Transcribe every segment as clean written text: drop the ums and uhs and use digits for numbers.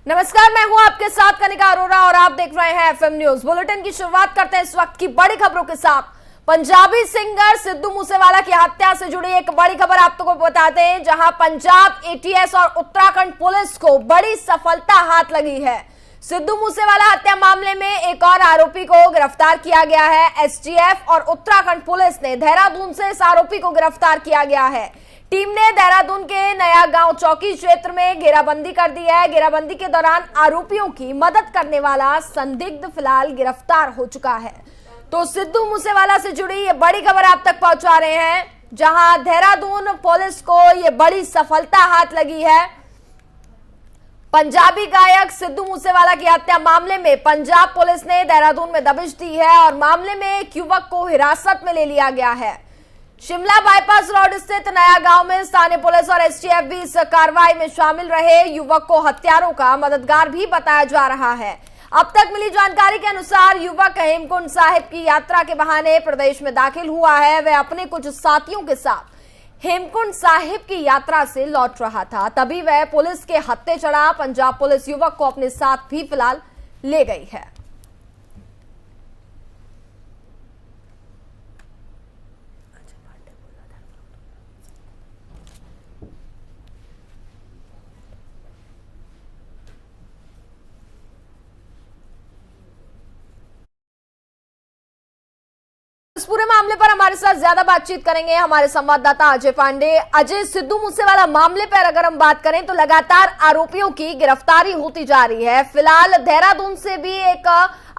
नमस्कार, मैं हूं आपके साथ कनिका अरोरा और आप देख रहे हैं एफएम न्यूज बुलेटिन की शुरुआत करते हैं इस वक्त की बड़ी खबरों के साथ। पंजाबी सिंगर सिद्धू मूसेवाला की हत्या से जुड़ी एक बड़ी खबर आपको बताते हैं, जहां पंजाब एटीएस और उत्तराखंड पुलिस को बड़ी सफलता हाथ लगी है। सिद्धू मूसेवाला हत्या मामले में एक और आरोपी को गिरफ्तार किया गया है। एसटीएफ और उत्तराखंड पुलिस ने देहरादून से इस आरोपी को गिरफ्तार किया गया है। टीम ने देहरादून के नया गांव चौकी क्षेत्र में घेराबंदी कर दी है। घेराबंदी के दौरान आरोपियों की मदद करने वाला संदिग्ध फिलहाल गिरफ्तार हो चुका है। तो सिद्धू मूसेवाला से जुड़ी ये बड़ी खबर आप तक पहुंचा रहे हैं, जहां देहरादून पुलिस को ये बड़ी सफलता हाथ लगी है। पंजाबी गायक सिद्धू मूसेवाला की हत्या मामले में पंजाब पुलिस ने देहरादून में दबिश दी है और मामले में एक युवक को हिरासत में ले लिया गया है। शिमला बाईपास रोड स्थित नया गांव में स्थानीय पुलिस और एसटीएफ भी इस कार्रवाई में शामिल रहे। युवक को हत्यारों का मददगार भी बताया जा रहा है। अब तक मिली जानकारी के अनुसार युवक हेमकुंड साहिब की यात्रा के बहाने प्रदेश में दाखिल हुआ है। वह अपने कुछ साथियों के साथ हेमकुंड साहिब की यात्रा से लौट रहा था, तभी वह पुलिस के हत्थे चढ़ा। पंजाब पुलिस युवक को अपने साथ भी फिलहाल ले गई है। इस पूरे मामले पर हमारे साथ ज्यादा बातचीत करेंगे हमारे संवाददाता अजय पांडे। अजय, सिद्धू मूसेवाला मामले पर अगर हम बात करें तो लगातार आरोपियों की गिरफ्तारी होती जा रही है। फिलहाल देहरादून से भी एक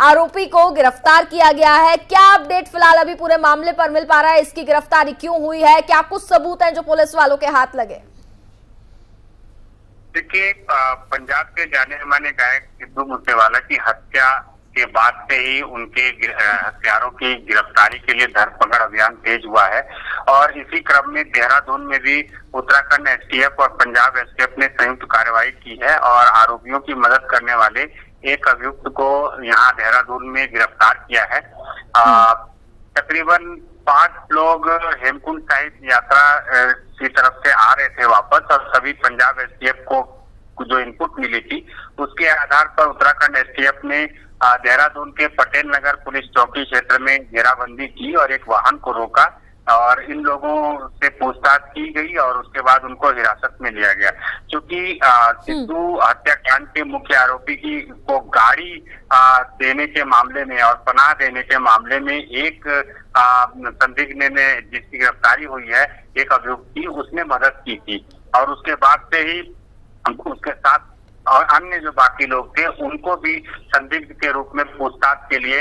आरोपी को गिरफ्तार किया गया है। क्या अपडेट फिलहाल अभी पूरे मामले पर मिल पा रहा है? इसकी गिरफ्तारी क्यों हुई है? क्या कुछ सबूत हैं जो पुलिस वालों के हाथ लगे? देखिए, पंजाब के जाने माने गायक सिद्धू मूसेवाला की हत्या के बाद से ही उनके हत्यारों की गिरफ्तारी के लिए धरपकड़ अभियान तेज हुआ है और इसी क्रम में देहरादून में भी उत्तराखंड एसटीएफ और पंजाब एसटीएफ ने संयुक्त कार्रवाई की है और आरोपियों की मदद करने वाले एक अभियुक्त को यहाँ देहरादून में गिरफ्तार किया है। तकरीबन 5 लोग हेमकुंड साहिब यात्रा की तरफ से आ रहे थे वापस और सभी पंजाब एसटीएफ को जो इनपुट मिली थी उसके आधार पर उत्तराखंड एसटीएफ ने देहरादून के पटेल नगर पुलिस चौकी क्षेत्र में घेराबंदी की और एक वाहन को रोका और इन लोगों से पूछताछ की गई और उसके बाद उनको हिरासत में लिया गया। क्योंकि सिद्धू हत्याकांड के मुख्य आरोपी की को गाड़ी देने के मामले में और पनाह देने के मामले में एक संदिग्ध ने जिसकी गिरफ्तारी हुई है, एक अभियुक्त की, उसने मदद की थी और उसके बाद से ही उसके साथ और अन्य जो बाकी लोग थे उनको भी संदिग्ध के रूप में पूछताछ के लिए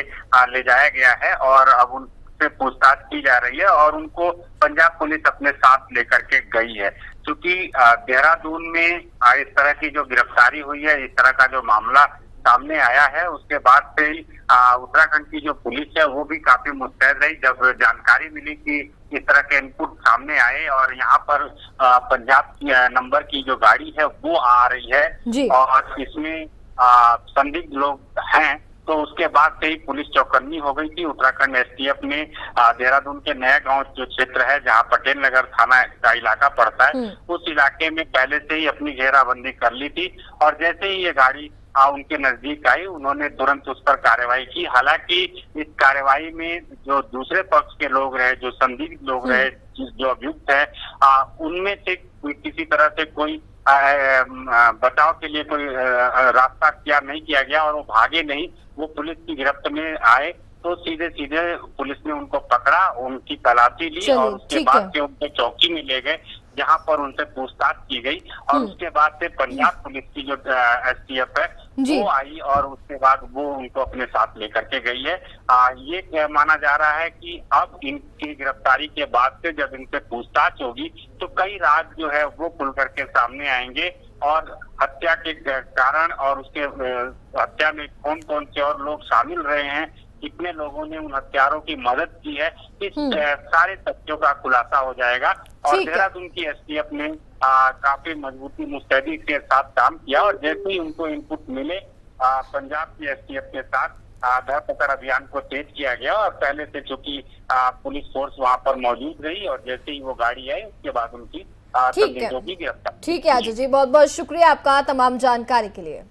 ले जाया गया है और अब उनसे पूछताछ की जा रही है और उनको पंजाब पुलिस अपने साथ लेकर के गई है। क्योंकि देहरादून में इस तरह की जो गिरफ्तारी हुई है, इस तरह का जो मामला सामने आया है, उसके बाद से ही उत्तराखंड की जो पुलिस है वो भी काफी मुस्तैद रही। जब जानकारी मिली कि इस तरह के इनपुट सामने आए और यहाँ पर पंजाब की नंबर की जो गाड़ी है वो आ रही है और इसमें संदिग्ध लोग हैं, तो उसके बाद से ही पुलिस चौकन्नी हो गई थी। उत्तराखंड एसटीएफ ने देहरादून के नया गांव जो क्षेत्र है जहां पटेल नगर थाना का इलाका पड़ता है, उस इलाके में पहले से ही अपनी घेराबंदी कर ली थी और जैसे ही ये गाड़ी उनके नजदीक आई, उन्होंने तुरंत उस पर कार्रवाई की। हालांकि इस कार्रवाई में जो दूसरे पक्ष के लोग रहे, जो संदिग्ध लोग रहे, जो अभियुक्त है, उनमें से किसी तरह से कोई बचाव के लिए कोई रास्ता अख्तियार नहीं किया गया और वो भागे नहीं, वो पुलिस की गिरफ्त में आए तो सीधे सीधे पुलिस ने उनको पकड़ा, उनकी तलाशी ली और उसके बाद से उनको चौकी में ले गए जहां पर उनसे पूछताछ की गई और उसके बाद से पंजाब पुलिस की जो एसटीएफ है वो आई और उसके बाद वो उनको अपने साथ लेकर के गई है। ये माना जा रहा है कि अब इनकी गिरफ्तारी के बाद से जब इनसे पूछताछ होगी तो कई राज जो है वो खुल करके सामने आएंगे और हत्या के कारण और उसके हत्या में कौन कौन से और लोग शामिल रहे हैं, कितने लोगों ने उन हत्यारों की मदद की है, इस सारे तथ्यों का खुलासा हो जाएगा। और देहरादून की एसटीएफ ने काफी मजबूती मुस्तैदी के साथ काम किया और जैसे ही उनको इनपुट मिले पंजाब की एसटीएफ के साथ धरपकड़ अभियान को तेज किया गया और पहले से चूंकि पुलिस फोर्स वहां पर मौजूद रही और जैसे ही वो गाड़ी आई उसके बाद उनकी ठीक है अजय जी, बहुत बहुत शुक्रिया आपका तमाम जानकारी के लिए।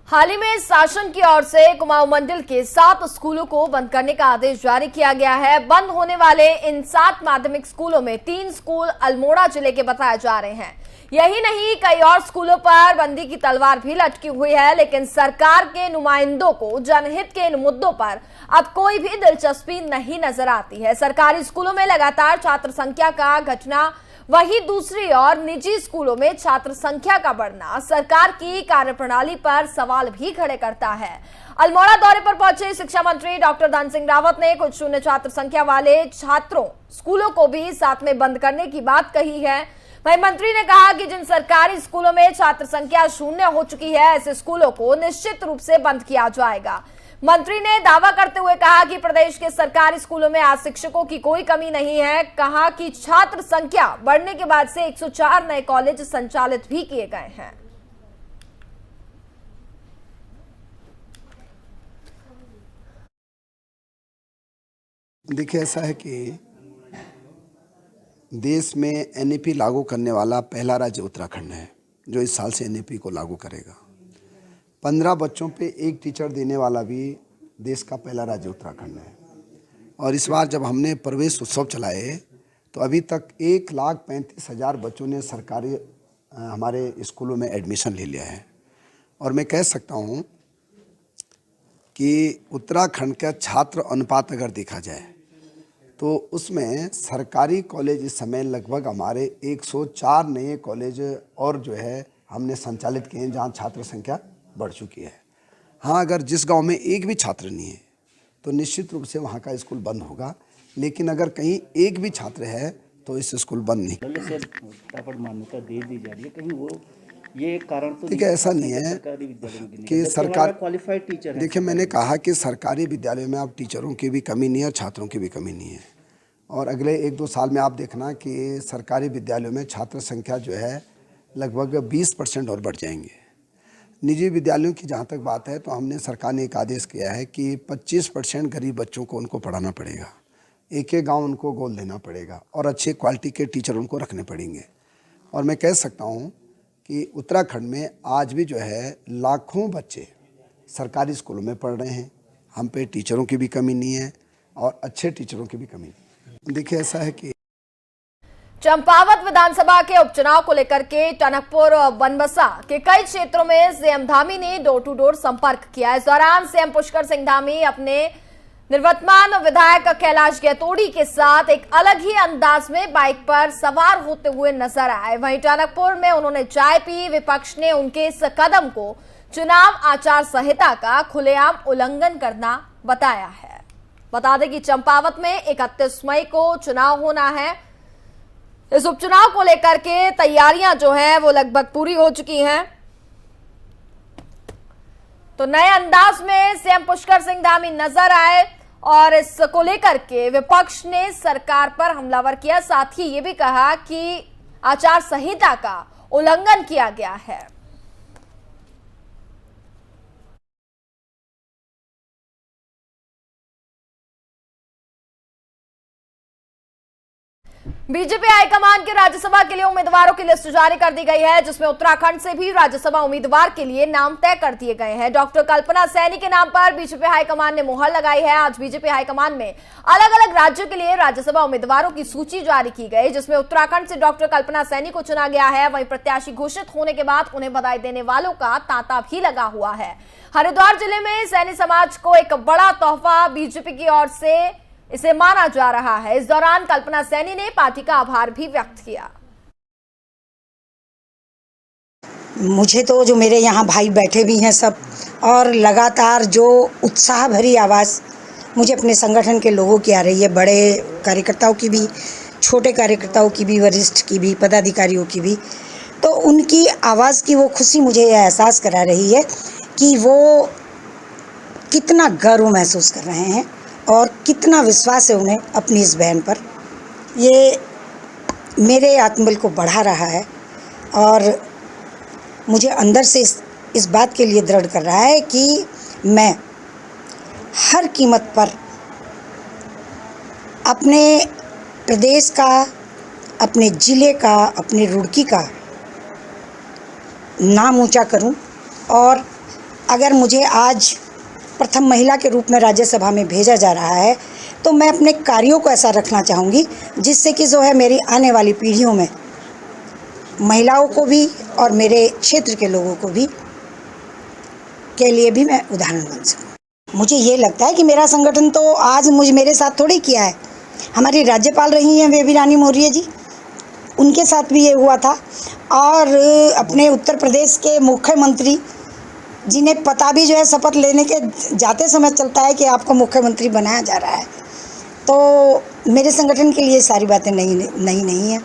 हाल ही में शासन की ओर से कुमाऊं मंडल के 7 स्कूलों को बंद करने का आदेश जारी किया गया है। बंद होने वाले इन 7 माध्यमिक स्कूलों में 3 स्कूल अल्मोड़ा जिले के बताए जा रहे हैं। यही नहीं, कई और स्कूलों पर बंदी की तलवार भी लटकी हुई है, लेकिन सरकार के नुमाइंदों को जनहित के इन मुद्दों पर अब कोई भी दिलचस्पी नहीं नजर आती है। सरकारी स्कूलों में लगातार छात्र संख्या का घटना, वहीं दूसरी ओर निजी स्कूलों में छात्र संख्या का बढ़ना सरकार की कार्यप्रणाली पर सवाल भी खड़े करता है। अल्मोड़ा दौरे पर पहुंचे शिक्षा मंत्री डॉक्टर धन सिंह रावत ने कुछ शून्य छात्र संख्या वाले स्कूलों को भी साथ में बंद करने की बात कही है। वहीं मंत्री ने कहा कि जिन सरकारी स्कूलों में छात्र संख्या शून्य हो चुकी है, ऐसे स्कूलों को निश्चित रूप से बंद किया जाएगा। मंत्री ने दावा करते हुए कहा कि प्रदेश के सरकारी स्कूलों में आज शिक्षकों की कोई कमी नहीं है। कहा कि छात्र संख्या बढ़ने के बाद से 104 नए कॉलेज संचालित भी किए गए हैं। देखिए, ऐसा है कि देश में एनईपी लागू करने वाला पहला राज्य उत्तराखंड है, जो इस साल से एनईपी को लागू करेगा। 15 बच्चों पे एक टीचर देने वाला भी देश का पहला राज्य उत्तराखंड है। और इस बार जब हमने प्रवेश उत्सव चलाए तो अभी तक 1,35,000 बच्चों ने सरकारी हमारे स्कूलों में एडमिशन ले लिया है। और मैं कह सकता हूँ कि उत्तराखंड का छात्र अनुपात अगर देखा जाए तो उसमें सरकारी कॉलेज इस समय लगभग हमारे 104 नए कॉलेज और जो है हमने संचालित किए हैं, जहाँ छात्र संख्या बढ़ चुकी है। हाँ, अगर जिस गांव में एक भी छात्र नहीं है तो निश्चित रूप से वहाँ का स्कूल बंद होगा, लेकिन अगर कहीं एक भी छात्र है तो इस स्कूल बंद नहीं। मान्यता दे दी जा रही है, कहीं वो ये कारण तो देखिए, ऐसा नहीं है कि सरकार क्वालिफाइड टीचर है। देखिए, मैंने कहा कि सरकारी विद्यालयों में अब टीचरों की भी कमी नहीं है और छात्रों की भी कमी नहीं है। और अगले 1-2 साल में आप देखना कि सरकारी विद्यालयों में छात्र संख्या जो है लगभग 20% और बढ़ जाएंगे। निजी विद्यालयों की जहाँ तक बात है तो हमने सरकार ने एक आदेश किया है कि 25% गरीब बच्चों को उनको पढ़ाना पड़ेगा, एक गांव उनको गोद लेना पड़ेगा और अच्छे क्वालिटी के टीचर उनको रखने पड़ेंगे। और मैं कह सकता हूँ कि उत्तराखंड में आज भी जो है लाखों बच्चे सरकारी स्कूलों में पढ़ रहे हैं। हम पे टीचरों की भी कमी नहीं है और अच्छे टीचरों की भी कमी नहीं है। देखिए, ऐसा है कि चंपावत विधानसभा के उपचुनाव को लेकर के टनकपुर बनबसा के कई क्षेत्रों में सीएम धामी ने डोर टू डोर संपर्क किया। इस दौरान सीएम पुष्कर सिंह धामी अपने निवर्तमान विधायक कैलाश गैतोड़ी के साथ एक अलग ही अंदाज में बाइक पर सवार होते हुए नजर आए। वहीं टनकपुर में उन्होंने चाय पी। विपक्ष ने उनके इस कदम को चुनाव आचार संहिता का खुलेआम उल्लंघन करना बताया है। बता दें कि चंपावत में 31 मई को चुनाव होना है। इस उपचुनाव को लेकर के तैयारियां जो हैं वो लगभग पूरी हो चुकी हैं। तो नए अंदाज में सीएम पुष्कर सिंह धामी नजर आए और इसको लेकर के विपक्ष ने सरकार पर हमलावर किया। साथ ही ये भी कहा कि आचार संहिता का उल्लंघन किया गया है। बीजेपी हाईकमान के राज्यसभा के लिए उम्मीदवारों की लिस्ट जारी कर दी गई है, जिसमें उत्तराखंड से भी राज्यसभा उम्मीदवार के लिए नाम तय कर दिए गए हैं। डॉक्टर कल्पना सैनी के नाम पर बीजेपी हाईकमान ने मुहर लगाई है। आज बीजेपी हाईकमान में अलग अलग राज्यों के लिए राज्यसभा उम्मीदवारों की सूची जारी की गई, जिसमें उत्तराखंड से डॉक्टर कल्पना सैनी को चुना गया है। वहीं प्रत्याशी घोषित होने के बाद उन्हें बधाई देने वालों का तांता भी लगा हुआ है। हरिद्वार जिले में सैनी समाज को एक बड़ा तोहफा बीजेपी की ओर से इसे माना जा रहा है। इस दौरान कल्पना सैनी ने पार्टी का आभार भी व्यक्त किया। मुझे तो जो मेरे यहाँ भाई बैठे भी हैं सब, और लगातार जो उत्साह भरी आवाज़ मुझे अपने संगठन के लोगों की आ रही है, बड़े कार्यकर्ताओं की भी, छोटे कार्यकर्ताओं की भी, वरिष्ठ की भी, पदाधिकारियों की भी, तो उनकी आवाज़ की वो खुशी मुझे यह एहसास करा रही है कि वो कितना गर्व महसूस कर रहे हैं और कितना विश्वास है उन्हें अपनी इस बहन पर। ये मेरे आत्मबल को बढ़ा रहा है और मुझे अंदर से इस बात के लिए दृढ़ कर रहा है कि मैं हर कीमत पर अपने प्रदेश का, अपने ज़िले का, अपने रुड़की का नाम ऊंचा करूं और अगर मुझे आज प्रथम महिला के रूप में राज्यसभा में भेजा जा रहा है तो मैं अपने कार्यों को ऐसा रखना चाहूँगी जिससे कि जो है मेरी आने वाली पीढ़ियों में महिलाओं को भी और मेरे क्षेत्र के लोगों को भी के लिए भी मैं उदाहरण बन सकूँ। मुझे ये लगता है कि मेरा संगठन तो आज मेरे साथ थोड़ी किया है, हमारी राज्यपाल रही हैं बेबी रानी मौर्य जी, उनके साथ भी ये हुआ था। और अपने उत्तर प्रदेश के मुख्यमंत्री जिन्हें पता भी जो है शपथ लेने के जाते समय चलता है कि आपको मुख्यमंत्री बनाया जा रहा है। तो मेरे संगठन के लिए सारी बातें नहीं हैं।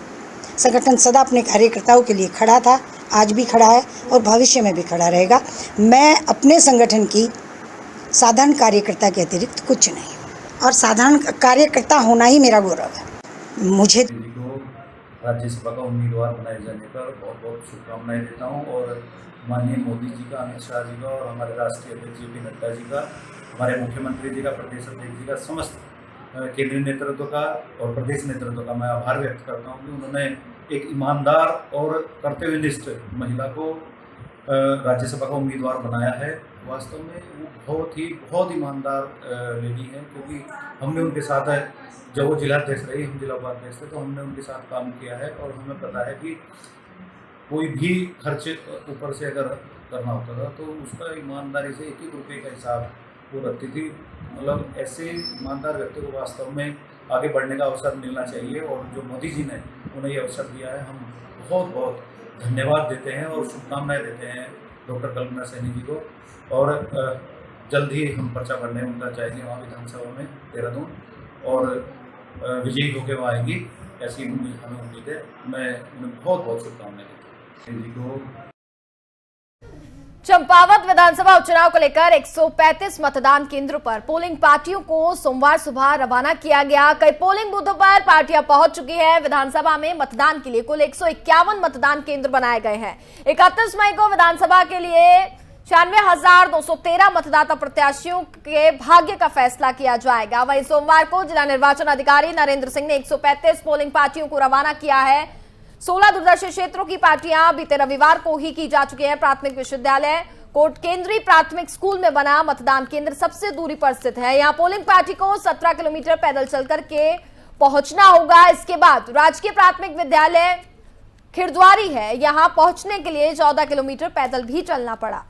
संगठन सदा अपने कार्यकर्ताओं के लिए खड़ा था, आज भी खड़ा है और भविष्य में भी खड़ा रहेगा। मैं अपने संगठन की साधारण कार्यकर्ता के अतिरिक्त कुछ नहीं, और साधारण कार्यकर्ता होना ही मेरा गौरव है। मुझे राज्यसभा का उम्मीदवार बनाए जाने पर बहुत बहुत शुभकामनाएं देता हूं और माननीय मोदी जी का, अमित शाह जी का और हमारे राष्ट्रीय अध्यक्ष JP नड्डा जी का, हमारे मुख्यमंत्री जी का, प्रदेश अध्यक्ष जी का, समस्त केंद्रीय नेतृत्व का और प्रदेश नेतृत्व का मैं आभार व्यक्त करता हूं कि उन्होंने एक ईमानदार और कर्तव्यनिष्ठ महिला को राज्यसभा का उम्मीदवार बनाया है। वास्तव में वो बहुत ईमानदार लेडी हैं, क्योंकि हमने उनके साथ जब वो जिलाध्यक्ष रही, हम जिला उपाध्यक्ष थे, तो हमने उनके साथ काम किया है और हमें पता है कि कोई भी खर्च ऊपर से अगर करना होता था तो उसका ईमानदारी से एक रुपये का हिसाब वो रखती थी। मतलब ऐसे ईमानदार व्यक्ति को वास्तव में आगे बढ़ने का अवसर मिलना चाहिए और जो मोदी जी ने उन्हें ये अवसर दिया है, हम बहुत बहुत धन्यवाद देते हैं और शुभकामनाएं देते हैं डॉक्टर कल्पना सैनी जी को। और जल्द ही हम पर्चा भरने उनका जाएंगे वहाँ विधानसभा में देहरादून और विजयी होकर वहाँ आएंगी, ऐसी हमें उम्मीद है। मैं उन्हें बहुत बहुत शुभकामनाएं देता हूँ जी को। चंपावत विधानसभा उपचुनाव को लेकर 135 मतदान केंद्रों पर पोलिंग पार्टियों को सोमवार सुबह रवाना किया गया। कई पोलिंग बूथों पर पार्टियां पहुंच चुकी हैं। विधानसभा में मतदान के लिए कुल 151 मतदान केंद्र बनाए गए हैं। 31 मई को विधानसभा के लिए 96,213 मतदाता प्रत्याशियों के भाग्य का फैसला किया जाएगा। वहीं सोमवार को जिला निर्वाचन अधिकारी नरेंद्र सिंह ने 135 पोलिंग पार्टियों को रवाना किया है। 16 दूरदर्शी क्षेत्रों की पार्टियां बीते रविवार को ही की जा चुकी है। प्राथमिक विश्वविद्यालय कोट केंद्रीय प्राथमिक स्कूल में बना मतदान केंद्र सबसे दूरी पर स्थित है। यहाँ पोलिंग पार्टी को 17 किलोमीटर पैदल चलकर के पहुंचना होगा। इसके बाद राजकीय प्राथमिक विद्यालय खिरद्वारी है, यहाँ पहुंचने के लिए 14 किलोमीटर पैदल भी चलना पड़ा।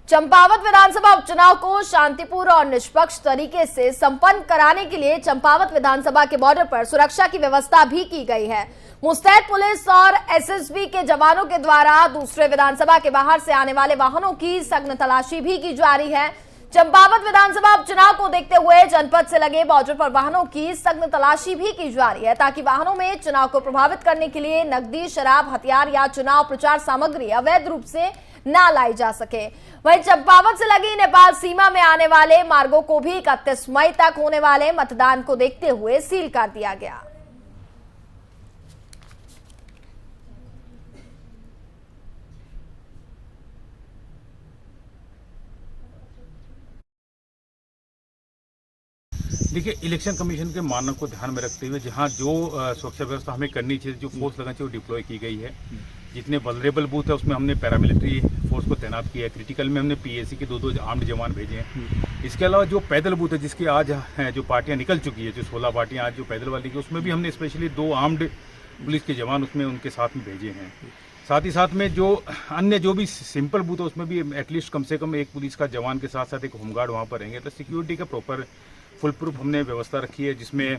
चंपावत विधानसभा उपचुनाव को शांतिपूर्ण और निष्पक्ष तरीके से संपन्न कराने के लिए चंपावत विधानसभा के बॉर्डर पर सुरक्षा की व्यवस्था भी की गई है। मुस्तैद पुलिस और SSB के जवानों के द्वारा दूसरे विधानसभा के बाहर से आने वाले वाहनों की सघन तलाशी भी की जा रही है। चंपावत विधानसभा उपचुनाव को देखते हुए जनपद से लगे बॉर्डर पर वाहनों की सघन तलाशी भी की जा रही है, ताकि वाहनों में चुनाव को प्रभावित करने के लिए नकदी, शराब, हथियार या चुनाव प्रचार सामग्री अवैध रूप से ना लाई जा सके। वहीं चंपावत से लगी नेपाल सीमा में आने वाले मार्गों को भी 31 मई तक होने वाले मतदान को देखते हुए सील कर दिया गया। देखिए, इलेक्शन कमीशन के मानक को ध्यान में रखते हुए जहां जो सुरक्षा व्यवस्था हमें करनी चाहिए, जो फोर्स लगानी चाहिए, वो डिप्लॉय की गई है। जितने वल्नरेबल बूथ है उसमें हमने पैरामिलिट्री फोर्स को तैनात किया है। क्रिटिकल में हमने PAC के 2-2 आर्म्ड जवान भेजे हैं। इसके अलावा जो पैदल बूथ है, जिसकी आज जो पार्टियां निकल चुकी है, जो 16 पार्टियां आज जो पैदल वाली की, उसमें भी हमने स्पेशली 2 आर्म्ड पुलिस के जवान उसमें उनके साथ में भेजे हैं। साथ ही साथ में जो अन्य जो भी सिंपल बूथ है उसमें भी एटलीस्ट कम से कम एक पुलिस का जवान के साथ साथ एक होमगार्ड वहाँ पर रहेंगे। तो सिक्योरिटी का प्रॉपर फुल प्रूफ हमने व्यवस्था रखी है, जिसमें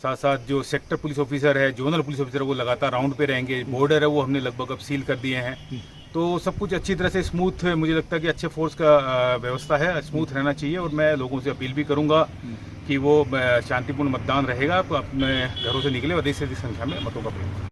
साथ साथ जो सेक्टर पुलिस ऑफिसर है, जोनल पुलिस ऑफिसर है, वो लगातार राउंड पे रहेंगे। बॉर्डर है वो हमने लगभग अब सील कर दिए हैं। तो सब कुछ अच्छी तरह से स्मूथ, मुझे लगता है कि अच्छे फोर्स का व्यवस्था है, स्मूथ रहना चाहिए। और मैं लोगों से अपील भी करूंगा कि वो शांतिपूर्ण मतदान रहेगा, तो अपने घरों से निकले, अधिक से अधिक संख्या में मतों का प्रयोग।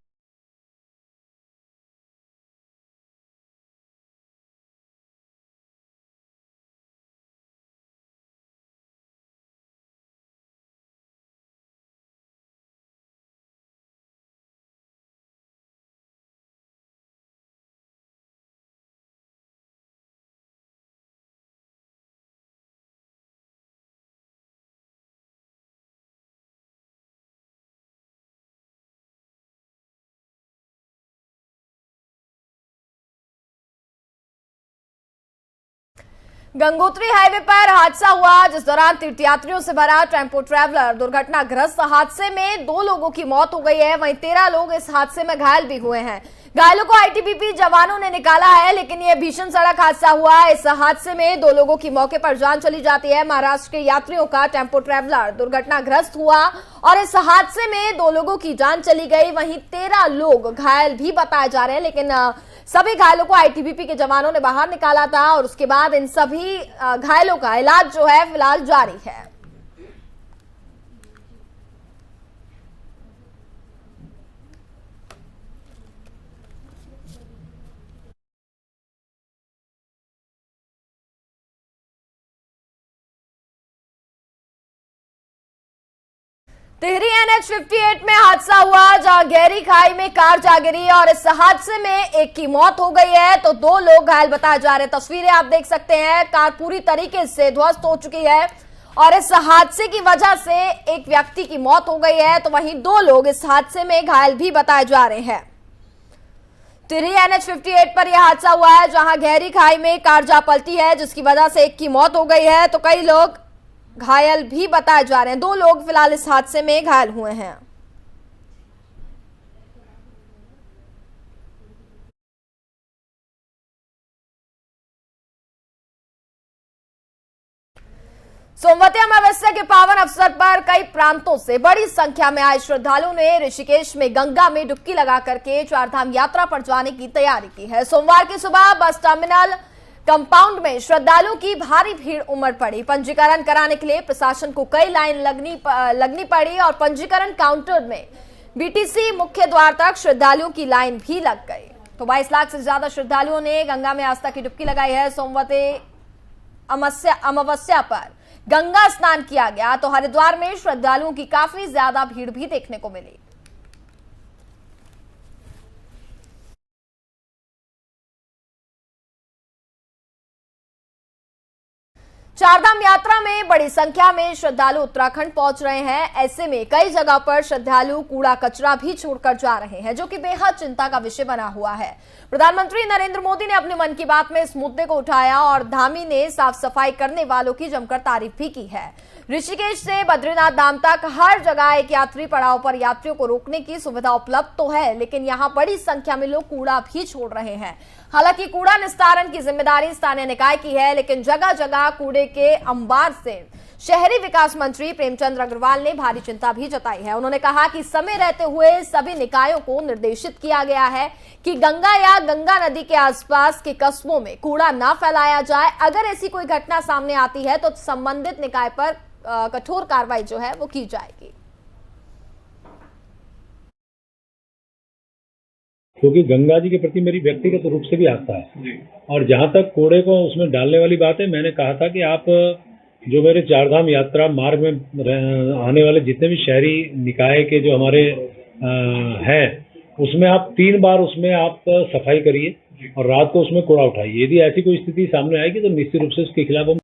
गंगोत्री हाईवे पर हादसा हुआ, जिस दौरान तीर्थयात्रियों से भरा टेम्पो ट्रैवलर दुर्घटनाग्रस्त। हादसे में 2 लोगों की मौत हो गई है, वहीं 13 लोग इस हादसे में घायल भी हुए हैं। घायलों को आईटीबीपी जवानों ने निकाला है, लेकिन यह भीषण सड़क हादसा हुआ। इस हादसे में 2 लोगों की मौके पर जान चली जाती है। महाराष्ट्र के यात्रियों का टेम्पो ट्रैवलर दुर्घटनाग्रस्त हुआ और इस हादसे में 2 लोगों की जान चली गई, वहीं 13 लोग घायल भी बताए जा रहे हैं। लेकिन सभी घायलों को आईटीबीपी के जवानों ने बाहर निकाला था और उसके बाद इन सभी घायलों का इलाज जो है फिलहाल जारी है। टिहरी NH 58 में हादसा हुआ, जहां गहरी खाई में कार जा गिरी और इस हादसे में एक की मौत हो गई है तो 2 लोग घायल बताए जा रहे हैं। तस्वीरें आप देख सकते हैं, कार पूरी तरीके से ध्वस्त हो चुकी है और इस हादसे की वजह से एक व्यक्ति की मौत हो गई है तो वहीं 2 लोग इस हादसे में घायल भी बताए जा रहे हैं। टिहरी NH 58 पर यह हादसा हुआ है, जहां गहरी खाई में कार जा पलटी है, जिसकी वजह से एक की मौत हो गई है तो कई लोग घायल भी बताए जा रहे हैं। 2 लोग फिलहाल इस हादसे में घायल हुए हैं। सोमवती अमावस्या के पावन अवसर पर कई प्रांतों से बड़ी संख्या में आए श्रद्धालुओं ने ऋषिकेश में गंगा में डुबकी लगा करके चारधाम यात्रा पर जाने की तैयारी की है। सोमवार की सुबह बस टर्मिनल कंपाउंड में श्रद्धालुओं की भारी भीड़ उमड़ पड़ी। पंजीकरण कराने के लिए प्रशासन को कई लाइन लगनी पड़ी और पंजीकरण काउंटर में बीटीसी मुख्य द्वार तक श्रद्धालुओं की लाइन भी लग गई। तो 22 लाख से ज्यादा श्रद्धालुओं ने गंगा में आस्था की डुबकी लगाई है। सोमवती अमावस्या पर गंगा स्नान किया गया तो हरिद्वार में श्रद्धालुओं की काफी ज्यादा भीड़ भी देखने को मिली। चारधाम यात्रा में बड़ी संख्या में श्रद्धालु उत्तराखंड पहुंच रहे हैं। ऐसे में कई जगह पर श्रद्धालु कूड़ा कचरा भी छोड़कर जा रहे हैं, जो कि बेहद चिंता का विषय बना हुआ है। प्रधानमंत्री नरेंद्र मोदी ने अपने मन की बात में इस मुद्दे को उठाया और धामी ने साफ सफाई करने वालों की जमकर तारीफ भी की है। ऋषिकेश से बद्रीनाथ धाम तक हर जगह एक यात्री पड़ाव पर यात्रियों को रोकने की सुविधा उपलब्ध तो है, लेकिन यहाँ बड़ी संख्या में लोग कूड़ा भी छोड़ रहे हैं। हालांकि कूड़ा निस्तारण की जिम्मेदारी स्थानीय निकाय की है, लेकिन जगह जगह कूड़े के अंबार से शहरी विकास मंत्री प्रेमचंद अग्रवाल ने भारी चिंता भी जताई है। उन्होंने कहा कि समय रहते हुए सभी निकायों को निर्देशित किया गया है कि गंगा या गंगा नदी के आसपास के कस्बों में कूड़ा ना फैलाया जाए। अगर ऐसी कोई घटना सामने आती है तो संबंधित निकाय पर कठोर कार्रवाई जो है वो की जाएगी। क्योंकि गंगा जी के प्रति मेरी व्यक्तिगत रूप से भी आस्था है और जहाँ तक कूड़े को उसमें डालने वाली बात है, मैंने कहा था कि आप जो मेरे चारधाम यात्रा मार्ग में आने वाले जितने भी शहरी निकाय के जो हमारे हैं, उसमें आप 3 बार उसमें आप सफाई करिए और रात को उसमें कूड़ा उठाइए। यदि ऐसी कोई स्थिति सामने आएगी तो निश्चित रूप से उसके खिलाफ हम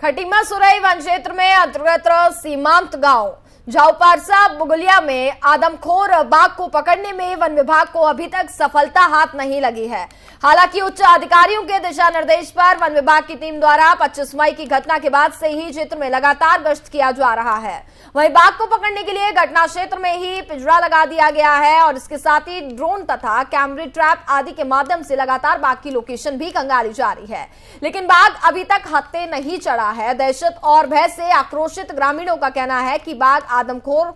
खटीमा सुरई वन क्षेत्र में अंतर्गत सीमांत गांव झाउपारसा बुगलिया में आदमखोर बाघ को पकड़ने में वन विभाग को अभी तक सफलता हाथ नहीं लगी है। हालांकि उच्च अधिकारियों के दिशा निर्देश पर वन विभाग की टीम द्वारा 25 मई की घटना के बाद से ही क्षेत्र में लगातार गश्त किया जा रहा है। वहीं बाघ को पकड़ने के लिए घटना क्षेत्र में ही पिंजरा लगा दिया गया है और इसके साथ ही ड्रोन तथा कैमरे ट्रैप आदि के माध्यम से लगातार बाघ की लोकेशन भी खंगाली जा रही है, लेकिन बाघ अभी तक हत्थे नहीं चढ़ा है। दहशत और भय से आक्रोशित ग्रामीणों का कहना है कि बाघ आदमखोर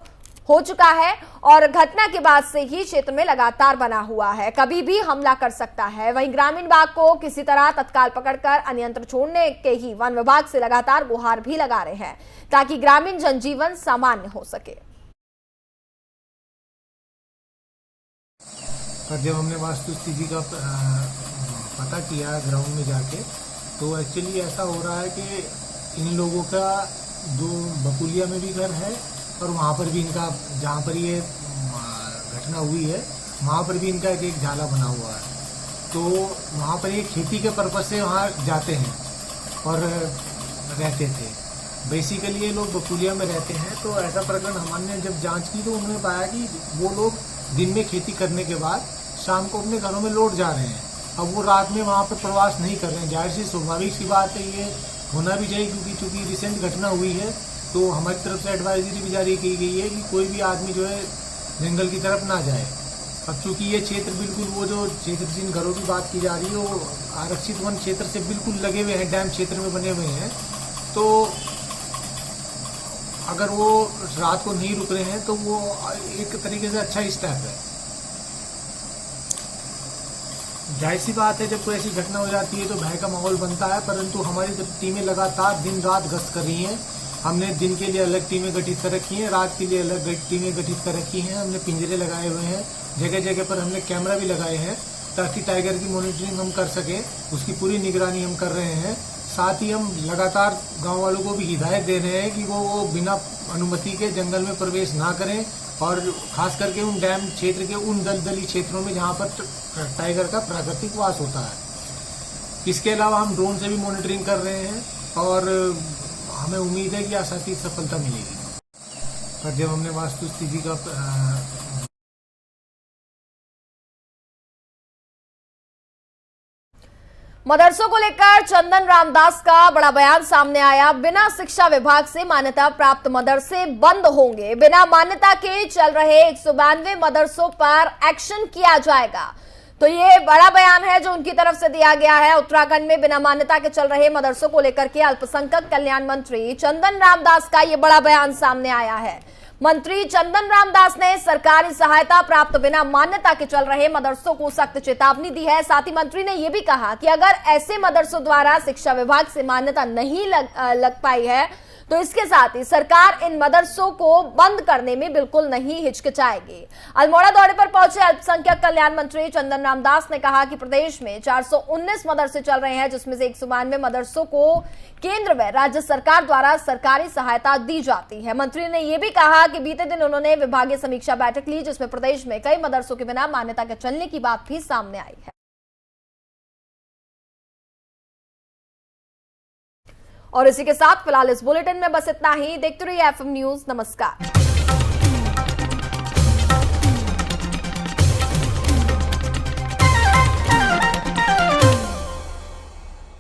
हो चुका है और घटना के बाद से ही क्षेत्र में लगातार बना हुआ है, कभी भी हमला कर सकता है। वहीं ग्रामीण बाघ को किसी तरह तत्काल पकड़कर अन्यंत्र छोड़ने के ही वन विभाग से लगातार गुहार भी लगा रहे हैं ताकि ग्रामीण जनजीवन सामान्य हो सके। पर जब हमने वास्तु स्थिति का पता किया ग्राउंड में जाके, तो एक्चुअली ऐसा हो रहा है कि इन लोगों का दो बकुलिया में भी घर है और वहाँ पर भी इनका, जहाँ पर ये घटना हुई है वहाँ पर भी इनका एक झाला बना हुआ है। तो वहाँ पर ये खेती के पर्पज से वहाँ जाते हैं और रहते थे। बेसिकली ये लोग बकुलिया में रहते हैं। तो ऐसा प्रकरण हमने जब जांच की तो उन्होंने पाया कि वो लोग दिन में खेती करने के बाद शाम को अपने घरों में लौट जा रहे हैं। अब वो रात में वहाँ पर प्रवास नहीं कर रहे हैं। जाहिर सी स्वाभाविक सी बात है, ये होना भी चाहिए, क्योंकि चूंकि रिसेंट घटना हुई है तो हमारी तरफ से एडवाइजरी भी जारी की गई है कि कोई भी आदमी जो है जंगल की तरफ ना जाए। अब चूंकि ये क्षेत्र बिल्कुल वो जो क्षेत्र जिन घरों की बात की जा रही है वो आरक्षित वन क्षेत्र से बिल्कुल लगे हुए हैं, डैम क्षेत्र में बने हुए हैं, तो अगर वो रात को नहीं रुक रहे हैं तो वो एक तरीके से अच्छा स्टेप है। जाहिर सी बात है, जब कोई ऐसी घटना हो जाती है तो भय का माहौल बनता है, परंतु हमारी टीमें लगातार दिन रात गश्त कर रही हैं। हमने दिन के लिए अलग टीमें गठित कर रखी हैं, रात के लिए अलग टीमें गठित कर रखी हैं। हमने पिंजरे लगाए हुए हैं, जगह जगह पर हमने कैमरा भी लगाए हैं ताकि टाइगर की मॉनिटरिंग हम कर सकें, उसकी पूरी निगरानी हम कर रहे हैं। साथ ही हम लगातार गांव वालों को भी हिदायत दे रहे हैं कि वो बिना अनुमति के जंगल में प्रवेश ना करें, और खास करके उन डैम क्षेत्र के उन दलदली क्षेत्रों में जहां पर टाइगर का प्राकृतिक वास होता है। इसके अलावा हम ड्रोन से भी मॉनिटरिंग कर रहे हैं और हमें उम्मीद है कि आसानी सफलता मिलेगी। पर जब हमने वास्तु स्थिति का मदरसों को लेकर चंदन रामदास का बड़ा बयान सामने आया। बिना शिक्षा विभाग से मान्यता प्राप्त मदरसे बंद होंगे। बिना मान्यता के चल रहे 192 मदरसों पर एक्शन किया जाएगा। तो ये बड़ा बयान है जो उनकी तरफ से दिया गया है। उत्तराखंड में बिना मान्यता के चल रहे मदरसों को लेकर के अल्पसंख्यक कल्याण मंत्री चंदन रामदास का ये बड़ा बयान सामने आया है। मंत्री चंदन रामदास ने सरकारी सहायता प्राप्त बिना मान्यता के चल रहे मदरसों को सख्त चेतावनी दी है। साथ ही मंत्री ने यह भी कहा कि अगर ऐसे मदरसों द्वारा शिक्षा विभाग से मान्यता नहीं लग पाई है तो इसके साथ ही सरकार इन मदरसों को बंद करने में बिल्कुल नहीं हिचकिचाएगी। अल्मोड़ा दौरे पर पहुंचे अल्पसंख्यक कल्याण मंत्री चंदन रामदास ने कहा कि प्रदेश में 419 मदरसे चल रहे हैं, जिसमें से 192 मदरसों को केंद्र व राज्य सरकार द्वारा सरकारी सहायता दी जाती है। मंत्री ने यह भी कहा कि बीते दिन उन्होंने विभागीय समीक्षा बैठक ली, जिसमें प्रदेश में कई मदरसों के बिना मान्यता के चलने की बात भी सामने आई है। और इसी के साथ फिलहाल इस बुलेटिन में बस इतना ही। देखते रहिए एफएम न्यूज। नमस्कार।